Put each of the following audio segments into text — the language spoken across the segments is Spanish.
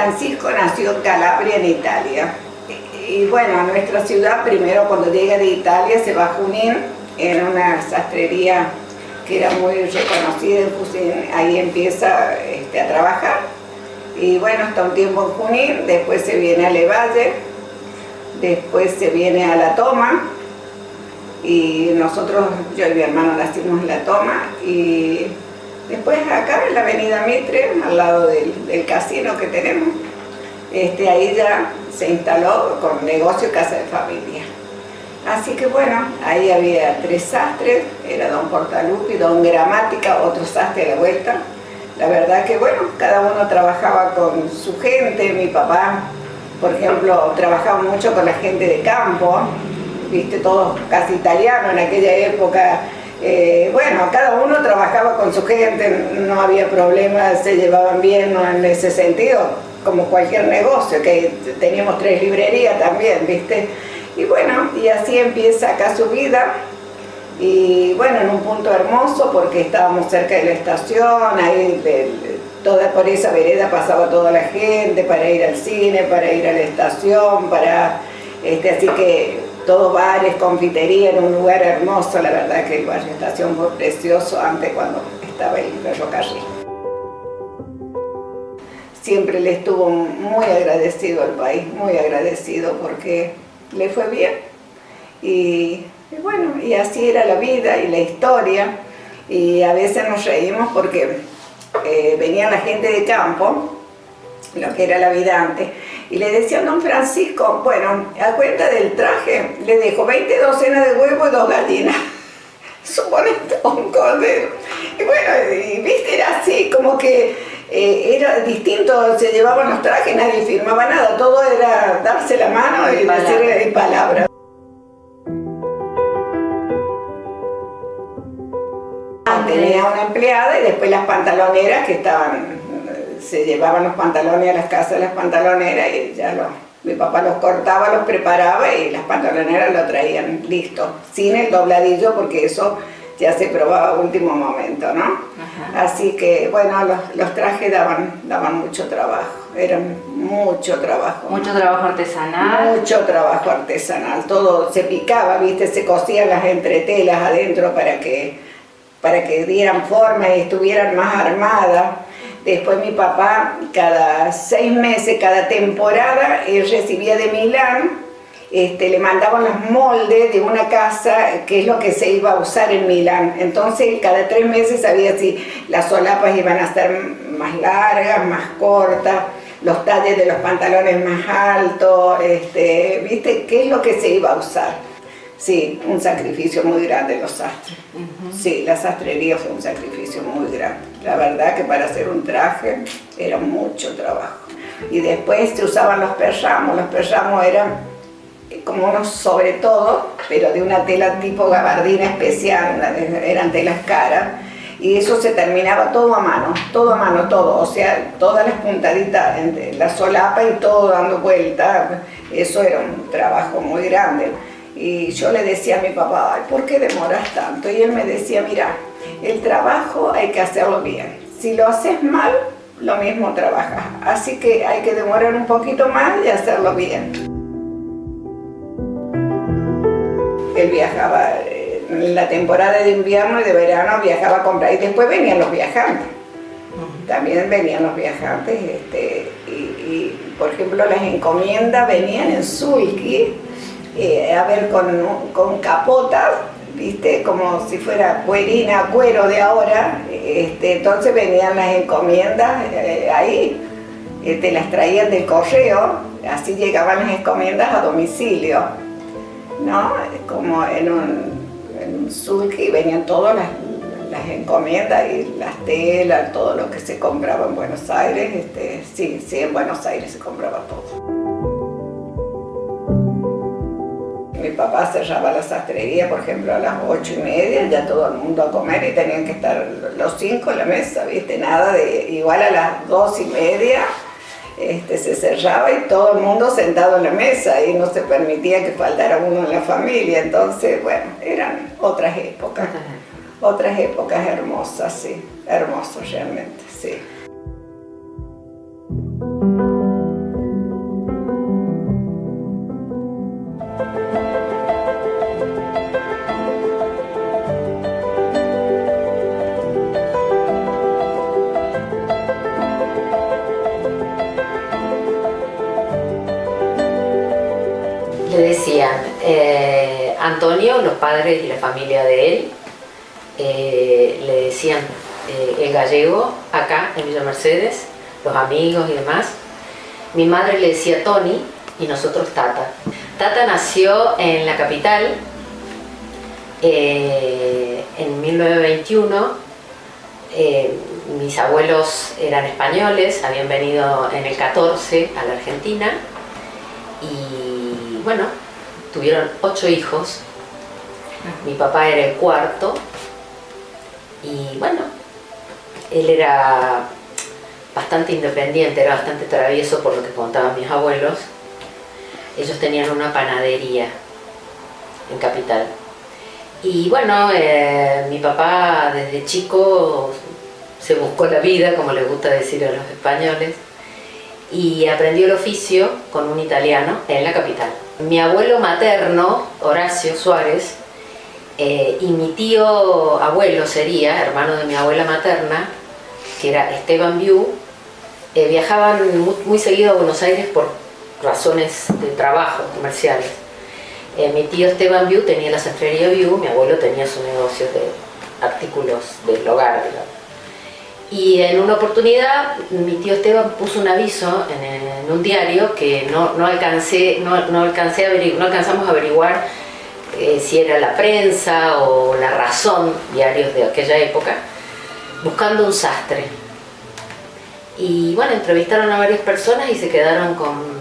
Francisco nació en Calabria, en Italia. Y bueno, a nuestra ciudad, primero cuando llega de Italia, se va a Junín, en una sastrería que era muy reconocida en Junín. Ahí empieza a trabajar. Y bueno, está un tiempo en Junín, después se viene a Levalle, después se viene a La Toma. Y nosotros, yo y mi hermano, nacimos en La Toma. Y después acá en la avenida Mitre, al lado del casino que tenemos, ahí ya se instaló con negocio Casa de Familia. Así que bueno, ahí había 3 sastres, era don Portalupi, don Gramática, otro sastre a la vuelta. La verdad que bueno, cada uno trabajaba con su gente. Mi papá, por ejemplo, trabajaba mucho con la gente de campo, viste, todos casi italianos en aquella época. Bueno, cada uno trabajaba con su gente, no había problemas, se llevaban bien, ¿no? En ese sentido, como cualquier negocio, que teníamos 3 librerías también, ¿viste? Y bueno, y así empieza acá su vida. Y bueno, en un punto hermoso porque estábamos cerca de la estación, ahí toda por esa vereda pasaba toda la gente para ir al cine, para ir a la estación, así que todos bares, confitería, en un lugar hermoso. La verdad que el barrio Estación fue precioso antes cuando estaba el ferrocarril. Siempre le estuvo muy agradecido al país, muy agradecido porque le fue bien. Y bueno, y así era la vida y la historia. Y a veces nos reímos porque venía la gente de campo, lo que era la vida antes, y le decían: don Francisco, bueno, a cuenta del traje le dejo 20 docenas de huevos y 2 gallinas. Suponete un cordero. Y bueno, y viste, era así, como que era distinto, se llevaban los trajes, nadie firmaba nada, todo era darse la mano y decir palabras. Tenía una empleada y después las pantaloneras que estaban, se llevaban los pantalones a las casas de las pantaloneras y ya mi papá los cortaba, los preparaba y las pantaloneras lo traían listo, sin el dobladillo porque eso ya se probaba a último momento, ¿no? Ajá. Así que bueno, los trajes daban mucho trabajo, eran mucho trabajo. Mucho trabajo artesanal. Mucho trabajo artesanal, todo se picaba, viste, se cosían las entretelas adentro para que dieran forma y estuvieran más armadas. Después mi papá, cada 6 meses, cada temporada, él recibía de Milán, le mandaban los moldes de una casa, que es lo que se iba a usar en Milán. Entonces, cada 3 meses sabía si las solapas iban a ser más largas, más cortas, los talles de los pantalones más altos, ¿viste? ¿Qué es lo que se iba a usar? Sí, un sacrificio muy grande los sastres. Sí, la sastrería fue un sacrificio muy grande. La verdad que para hacer un traje era mucho trabajo. Y después se usaban los perramos eran como unos sobre todo, pero de una tela tipo gabardina especial, eran telas caras. Y eso se terminaba todo a mano, todo. O sea, todas las puntaditas, la solapa y todo dando vuelta. Eso era un trabajo muy grande. Y yo le decía a mi papá: ay, ¿por qué demoras tanto? Y él me decía: mira, el trabajo hay que hacerlo bien. Si lo haces mal, lo mismo trabajas. Así que hay que demorar un poquito más y hacerlo bien. Él viajaba en la temporada de invierno y de verano, viajaba a comprar. Y después venían los viajantes. También venían los viajantes. Y por ejemplo, las encomiendas venían en sulky. A ver, con capotas, ¿viste? Como si fuera cuerina, cuero de ahora. Entonces venían las encomiendas ahí, te las traían del correo, así llegaban las encomiendas a domicilio, ¿no? Como en un sulky venían todas las encomiendas y las telas, todo lo que se compraba en Buenos Aires. Sí, en Buenos Aires se compraba todo. Mi papá cerraba la sastrería, por ejemplo, a las 8:30, ya todo el mundo a comer y tenían que estar los 5 en la mesa, ¿viste? Nada de, igual a las 2:30 se cerraba y todo el mundo sentado en la mesa y no se permitía que faltara uno en la familia. Entonces, bueno, eran otras épocas hermosas, sí, hermosas realmente, sí. Antonio, los padres y la familia de él le decían el gallego acá en Villa Mercedes, los amigos y demás. Mi madre le decía Tony y nosotros Tata. Tata nació en la capital en 1921. Mis abuelos eran españoles, habían venido en el 14 a la Argentina y bueno, tuvieron 8 hijos. Mi papá era el cuarto y bueno, él era bastante independiente, era bastante travieso por lo que contaban mis abuelos. Ellos tenían una panadería en Capital. Y bueno, mi papá desde chico se buscó la vida, como les gusta decir a los españoles, y aprendió el oficio con un italiano en la capital. Mi abuelo materno, Horacio Suárez, y mi tío abuelo sería, hermano de mi abuela materna, que era Esteban Biu, viajaban muy seguido a Buenos Aires por razones de trabajo, comerciales. Mi tío Esteban Biu tenía la sastrería Biu, mi abuelo tenía su negocio de artículos del hogar, digamos. Y en una oportunidad mi tío Esteban puso un aviso en un diario que no alcanzamos a averiguar si era la prensa o La Razón, diarios de aquella época, buscando un sastre. Y bueno, entrevistaron a varias personas y se quedaron con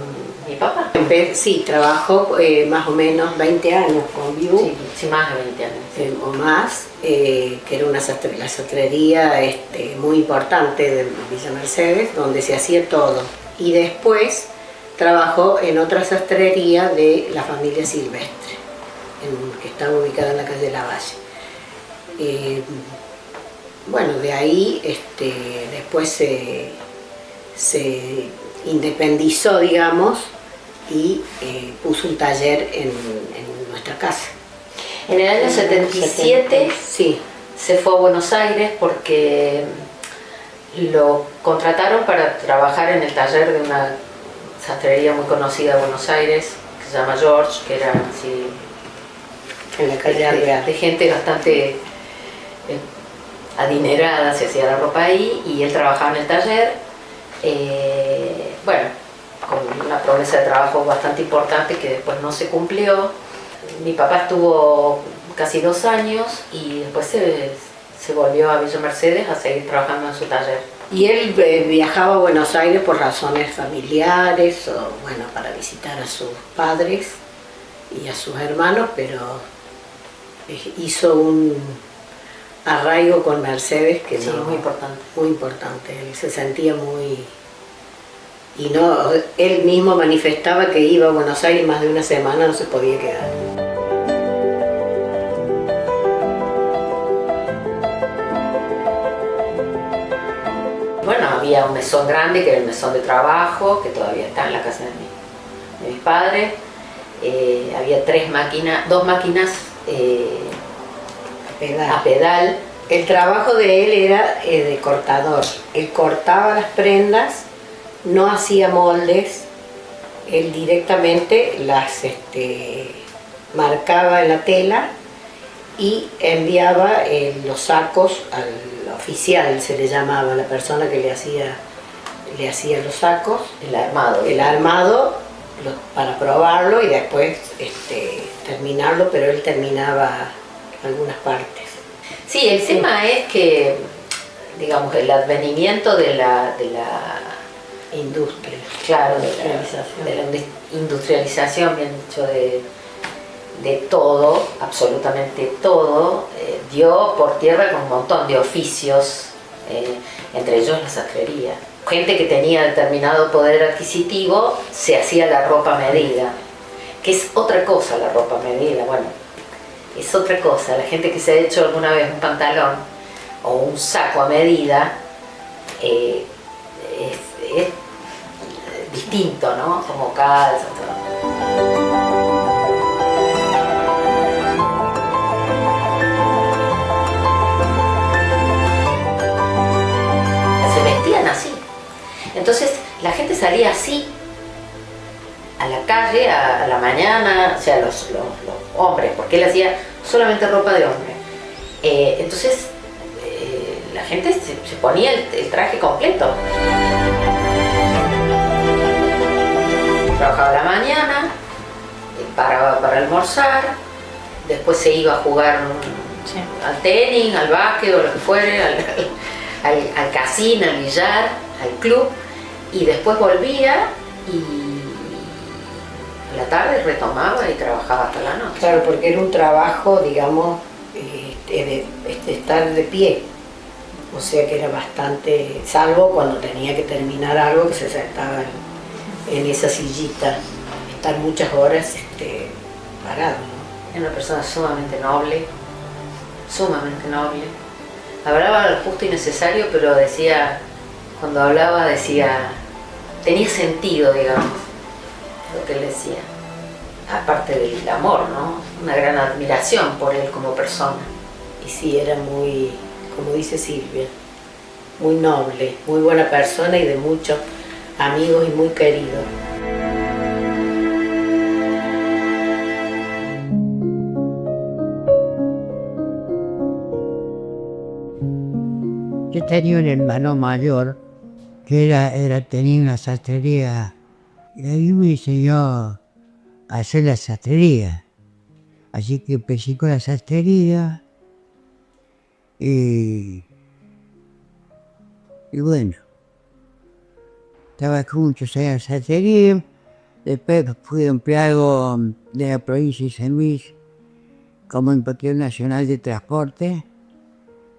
mi papá. Sí, trabajó más o menos 20 años con Biu. Sí, más de 20 años. Sí. O más, que era la sastrería muy importante de Villa Mercedes, donde se hacía todo. Y después trabajó en otra sastrería de la familia Silvestre, que estaba ubicada en la calle Lavalle. Bueno, de ahí después se independizó, digamos, y puso un taller en nuestra casa. En el año 77 sí. Se fue a Buenos Aires porque lo contrataron para trabajar en el taller de una sastrería muy conocida de Buenos Aires, que se llama George, que era así, en la calle Real, de gente bastante adinerada, se hacía la ropa ahí, y él trabajaba en el taller. Bueno, con una promesa de trabajo bastante importante que después no se cumplió. Mi papá estuvo casi 2 años y después se volvió a Villa Mercedes a seguir trabajando en su taller. Y él viajaba a Buenos Aires por razones familiares o bueno, para visitar a sus padres y a sus hermanos, pero hizo un arraigo con Mercedes que sí, muy importante. Muy importante, él se sentía muy... Y no, él mismo manifestaba que iba a Buenos Aires más de una semana, no se podía quedar. Bueno, había un mesón grande que era el mesón de trabajo, que todavía está en la casa de mis padres. Había 2 máquinas a pedal. El trabajo de él era de cortador. Él cortaba las prendas, no hacía moldes, él directamente las marcaba en la tela y enviaba los sacos al oficial, se le llamaba, la persona que le hacía los sacos. El armado para probarlo y después terminarlo, pero él terminaba algunas partes. Sí, el tema es que, digamos, el advenimiento de la industria. Claro, de la industrialización, bien dicho, de todo, absolutamente todo, dio por tierra con un montón de oficios, entre ellos la sastrería. Gente que tenía determinado poder adquisitivo se hacía la ropa a medida, que es otra cosa la ropa a medida, bueno, es otra cosa. La gente que se ha hecho alguna vez un pantalón o un saco a medida es distinto, ¿no? Como calza, todo. Se vestían así. Entonces la gente salía así a la calle a la mañana, o sea, los hombres, porque él hacía solamente ropa de hombre. Entonces la gente se ponía el traje completo. Trabajaba a la mañana, paraba para almorzar, después se iba a jugar al tenis, al básquet o lo que fuere, al casino, al billar, al club, y después volvía y a la tarde retomaba y trabajaba hasta la noche. Claro, porque era un trabajo, digamos, de estar de pie, o sea que era bastante, salvo cuando tenía que terminar algo que se sentaba en esa sillita, estar muchas horas parado, ¿no? Era una persona sumamente noble, sumamente noble. Hablaba lo justo y necesario, pero decía, cuando hablaba decía, tenía sentido, digamos, lo que él decía. Aparte del amor, ¿no? Una gran admiración por él como persona. Y sí, era muy, como dice Silvia, muy noble, muy buena persona y de muchos amigos y muy querido. Yo tenía un hermano mayor que tenía una sastrería y ahí me enseñó a hacer la sastrería. Así que empecé con la sastrería y bueno, trabajé muchos años en sastrería, después fui empleado de la provincia de San Luis como inspector nacional de transporte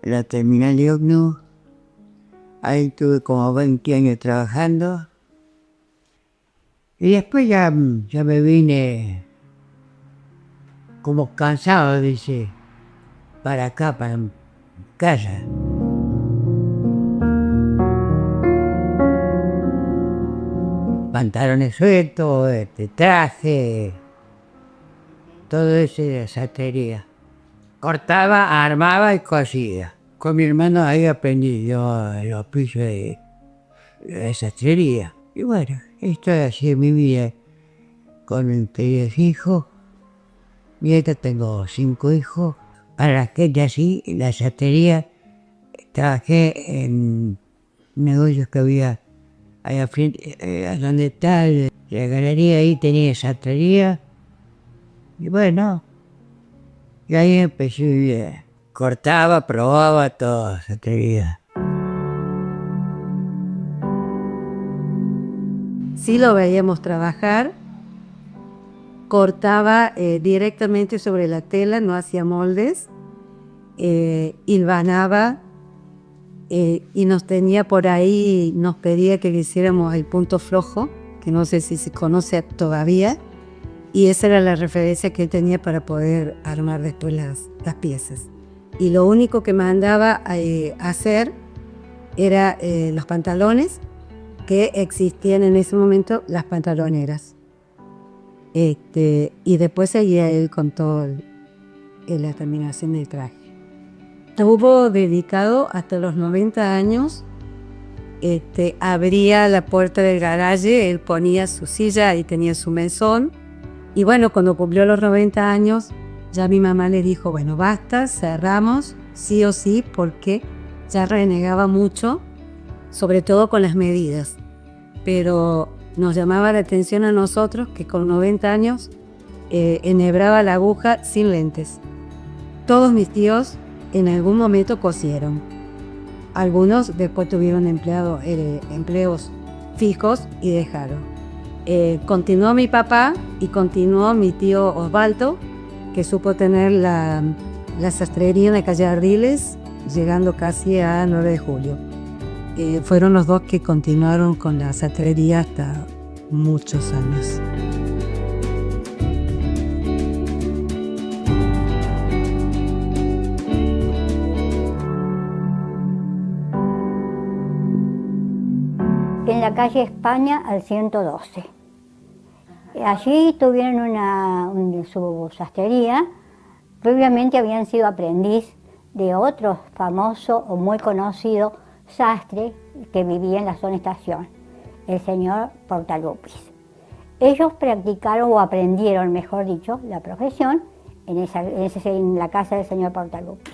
en la terminal de Ómnibus. Ahí tuve como 20 años trabajando. Y después ya me vine como cansado, dice, para acá, para mi casa. Pantalones sueltos, traje, todo eso era sastrería. Cortaba, armaba y cosía. Con mi hermano ahí aprendí yo el oficio de sastrería. Y bueno, esto es así en mi vida. Con mis 3 hijos. Y ahorita tengo 5 hijos. Para la gente así, en la sastrería, trabajé en negocios que había allá frente, donde está la galería, ahí tenía sastrería. Y bueno, y ahí empecé a vivir. Cortaba, probaba todo, sastrería. Sí lo veíamos trabajar, cortaba directamente sobre la tela, no hacía moldes, hilvanaba y nos tenía por ahí, nos pedía que le hiciéramos el punto flojo, que no sé si se conoce todavía, y esa era la referencia que él tenía para poder armar después las piezas. Y lo único que mandaba a hacer era los pantalones, que existían en ese momento las pantaloneras. Y después seguía él con todo la terminación del traje. Estuvo dedicado hasta los 90 años. Abría la puerta del garaje, él ponía su silla y tenía su mesón. Y bueno, cuando cumplió los 90 años, ya mi mamá le dijo, bueno, basta, cerramos, sí o sí, porque ya renegaba mucho, sobre todo con las medidas. Pero nos llamaba la atención a nosotros que con 90 años enhebraba la aguja sin lentes. Todos mis tíos en algún momento cosieron. Algunos después tuvieron empleos fijos y dejaron. Continuó mi papá y continuó mi tío Osvaldo, que supo tener la sastrería en la calle Ardiles, llegando casi a 9 de julio. Fueron los dos que continuaron con la sastrería hasta muchos años. En la calle España al 112. Allí tuvieron su sastrería. Previamente habían sido aprendiz de otro famoso o muy conocido sastre que vivía en la zona estación, el señor Portalupis. Ellos practicaron o aprendieron, mejor dicho, la profesión en la casa del señor Portalupi.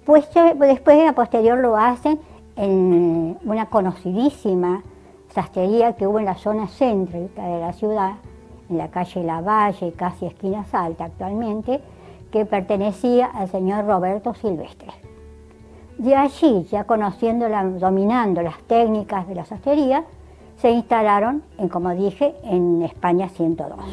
Pues después, a posterior, lo hacen en una conocidísima sastrería que hubo en la zona céntrica de la ciudad, en la calle Lavalle, casi esquina Salta actualmente, que pertenecía al señor Roberto Silvestre. De allí, ya dominando las técnicas de la sastrería, se instalaron, como dije, en España 112.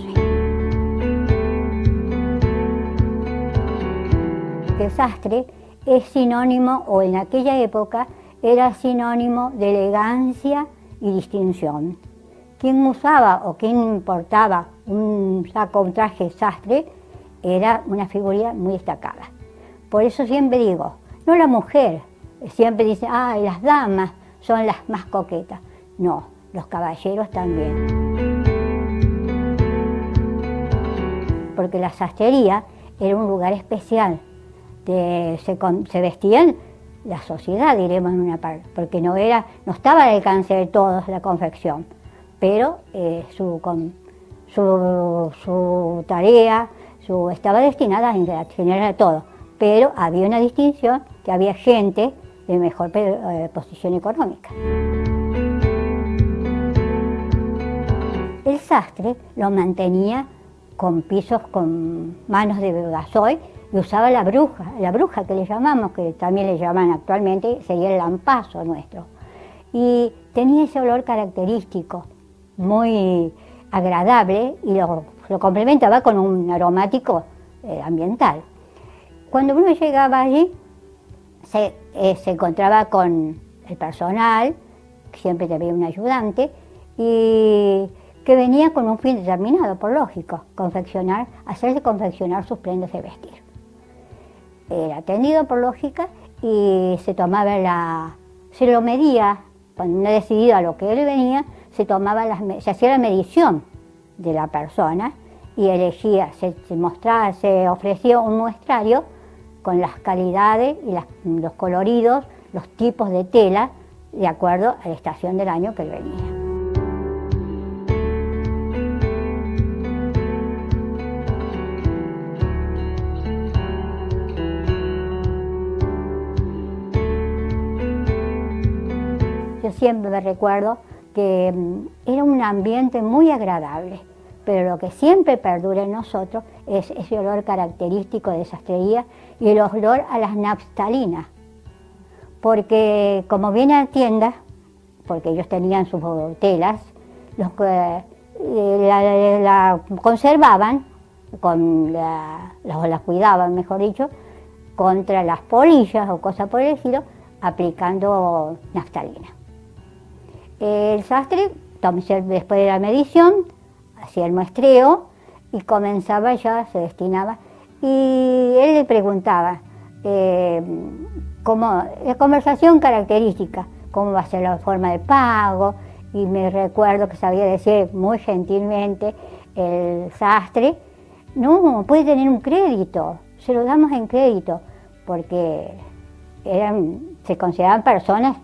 El sastre es sinónimo, o en aquella época era sinónimo de elegancia y distinción. Quien usaba o quien portaba un traje sastre era una figura muy destacada. Por eso siempre digo, no la mujer, siempre dicen, las damas son las más coquetas. No, los caballeros también. Porque la sastrería era un lugar especial. Se vestían la sociedad, diremos en una parte, porque no estaba al alcance de todos la confección, pero su tarea estaba destinada a generar a todo, pero había una distinción, que había gente de mejor posición económica. El sastre lo mantenía con pisos con manos de gasoil y usaba la bruja que le llamamos, que también le llaman actualmente, sería el lampazo nuestro. Y tenía ese olor característico, muy agradable, y lo complementaba con un aromático ambiental. Cuando uno llegaba allí, se encontraba con el personal, siempre había un ayudante, y que venía con un fin determinado, por lógico, hacerse confeccionar sus prendas de vestir. Era atendido por lógica y se lo medía, cuando uno decidía a lo que él venía, se hacía la medición de la persona y elegía, se ofrecía un muestrario con las calidades y los coloridos, los tipos de tela, de acuerdo a la estación del año que él venía. Yo siempre me recuerdo que era un ambiente muy agradable, pero lo que siempre perdura en nosotros es ese olor característico de sastrería y el olor a las naftalinas. Porque como viene a tiendas, porque ellos tenían sus telas, la conservaban, la cuidaban, mejor dicho, contra las polillas o cosas por el estilo, aplicando naftalina. El sastre, después de la medición, hacía el muestreo y comenzaba ya, se destinaba, y él le preguntaba, la conversación característica, cómo va a ser la forma de pago, y me recuerdo que sabía decir muy gentilmente el sastre, no, puede tener un crédito, se lo damos en crédito, porque se consideraban personas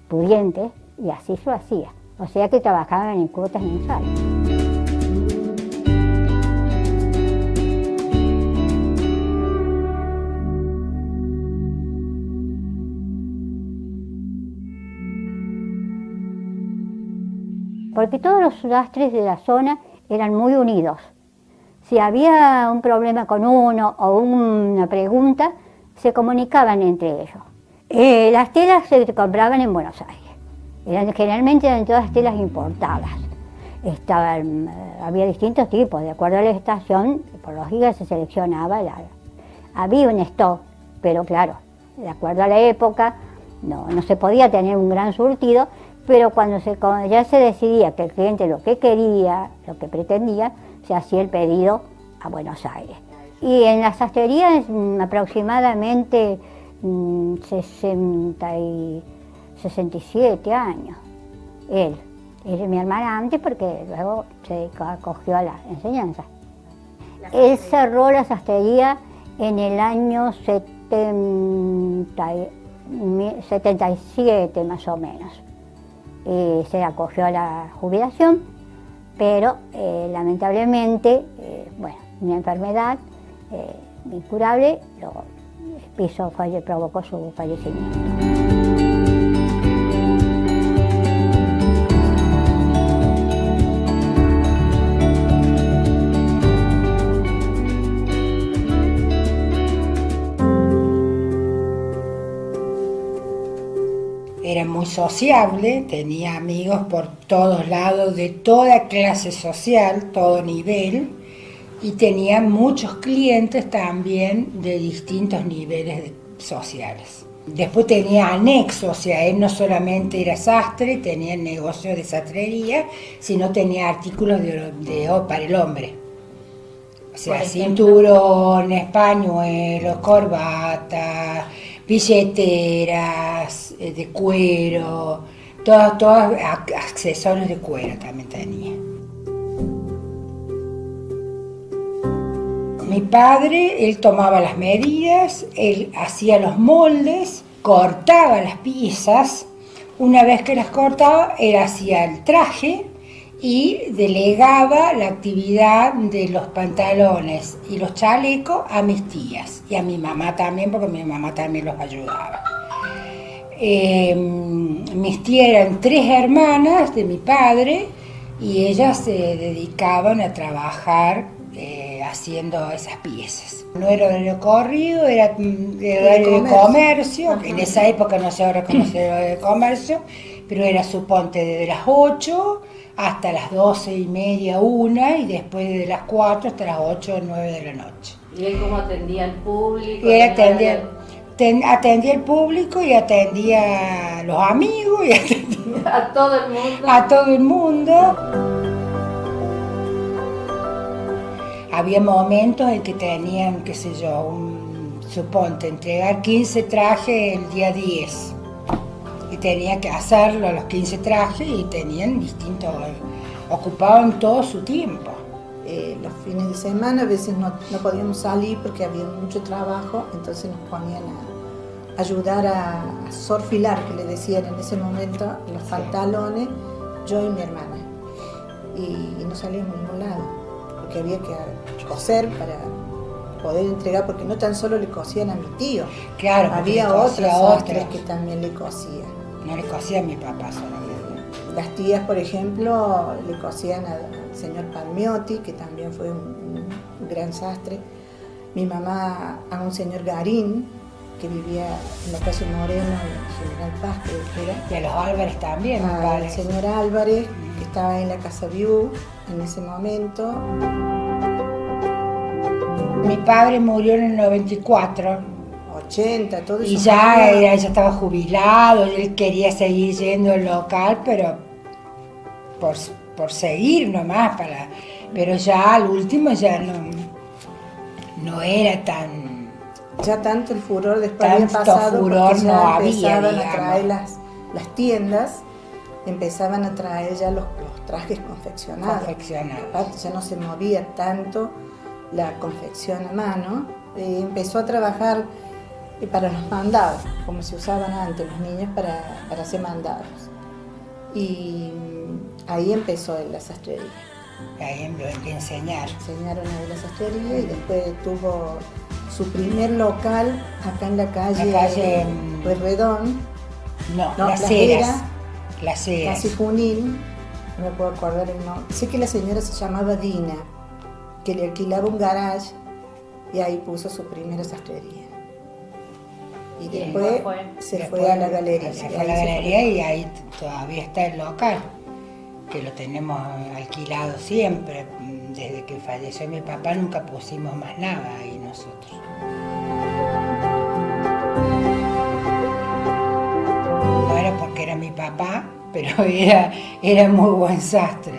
pudientes, y así se lo hacía, o sea que trabajaban en cuotas mensuales. Porque todos los sastres de la zona eran muy unidos. Si había un problema con uno o una pregunta, se comunicaban entre ellos. Las telas se compraban en Buenos Aires. Generalmente eran todas telas importadas. Había distintos tipos, de acuerdo a la estación, por lógica se seleccionaba. Había un stock, pero claro, de acuerdo a la época, no se podía tener un gran surtido, pero cuando ya se decidía que el cliente lo que quería, lo que pretendía, se hacía el pedido a Buenos Aires. Y en las sastrerías aproximadamente 67 años. Él es mi hermana antes, porque luego se acogió a la enseñanza. Él cerró la sastrería en el año 77 más o menos. Se acogió a la jubilación, pero lamentablemente, una enfermedad, incurable, provocó su fallecimiento. Era muy sociable, tenía amigos por todos lados, de toda clase social, todo nivel, y tenía muchos clientes también de distintos niveles sociales. Después tenía anexos, o sea, él no solamente era sastre, tenía el negocio de sastrería, sino tenía artículos para el hombre. O sea, cinturones, pañuelos, corbatas, billeteras de cuero, todos accesorios de cuero también tenía. Mi padre, él tomaba las medidas, él hacía los moldes, cortaba las piezas. Una vez que las cortaba, él hacía el traje y delegaba la actividad de los pantalones y los chalecos a mis tías y a mi mamá también, porque mi mamá también los ayudaba. Mis tías eran 3 hermanas de mi padre y ellas se dedicaban a trabajar haciendo esas piezas. No era horario corrido, era horario de comercio. En esa época no se reconocía el horario de comercio, pero era, suponte, desde las 8 hasta las 12:30, 1, y después de las 4 hasta las 8 o 9 de la noche. ¿Y él cómo atendía al público? Y él atendía al público y atendía a los amigos y atendía a todo el mundo. A todo el mundo. Había momentos en que tenían, qué sé yo, suponte, entregar 15 trajes el día 10. Y tenía que hacerlo a los 15 trajes y tenían distintos, ocupaban todo su tiempo. Los fines de semana a veces no podíamos salir porque había mucho trabajo, entonces nos ponían a ayudar a sorfilar, que le decían en ese momento, los pantalones, yo y mi hermana. Y no salíamos a ningún lado, porque había que coser para poder entregar, porque no tan solo le cosían a mi tío, claro, había otras que también le cosían. No le cosía a mi papá solamente. Las tías, por ejemplo, le cosían al señor Palmiotti, que también fue un gran sastre. Mi mamá a un señor Garín, que vivía en la calle Moreno, en General Paz, creo que era. Y a los Álvarez también. Al señor Álvarez, que estaba en la Casa Viú en ese momento. Mi padre murió en el 94. 80, todo eso. Y ya estaba jubilado, él quería seguir yendo al local, pero por seguir nomás, pero ya al último ya no era tan... Ya tanto el furor después había pasado, furor porque ya no había, empezaban digamos. a traer las tiendas, empezaban a traer ya los trajes confeccionados. Aparte ya no se movía tanto la confección a mano, empezó a trabajar para los mandados, como se usaban antes los niños para hacer mandados. Y ahí empezó la sastrería. Ahí empezó a enseñar. Enseñaron ahí la sastrería y después tuvo su primer local acá en la calle Pueyrredón. No, Las Heras. Casi Junín, no me puedo acordar el nombre. Sé que la señora se llamaba Dina, que le alquilaba un garage y ahí puso su primera sastrería. Y después se fue a la galería. Se fue a la galería y ahí todavía está el local, que lo tenemos alquilado siempre. Desde que falleció mi papá nunca pusimos más nada ahí nosotros. No era porque era mi papá, pero era muy buen sastre,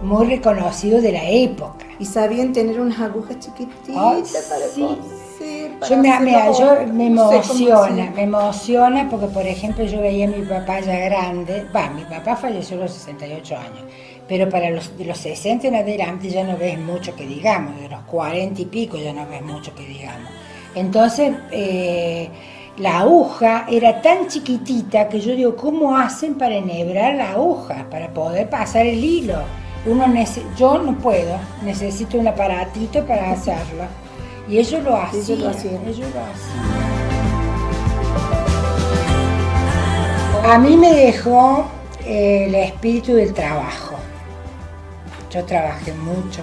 muy reconocido de la época. Y sabían tener unas agujas chiquititas para coser. Yo me emociona porque, por ejemplo, yo veía a mi papá ya grande. Mi papá falleció a los 68 años, pero de los 60 en adelante ya no ves mucho que digamos, de los 40 y pico ya no ves mucho que digamos. Entonces, la aguja era tan chiquitita que yo digo, ¿cómo hacen para enhebrar la aguja, para poder pasar el hilo? Yo no puedo, necesito un aparatito para hacerlo. Y ellos lo hacían. Ellos lo hacían. A mí me dejó el espíritu del trabajo. Yo trabajé mucho.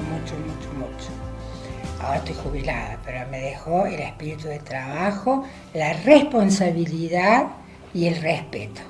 Ahora estoy jubilada, pero me dejó el espíritu del trabajo, la responsabilidad y el respeto.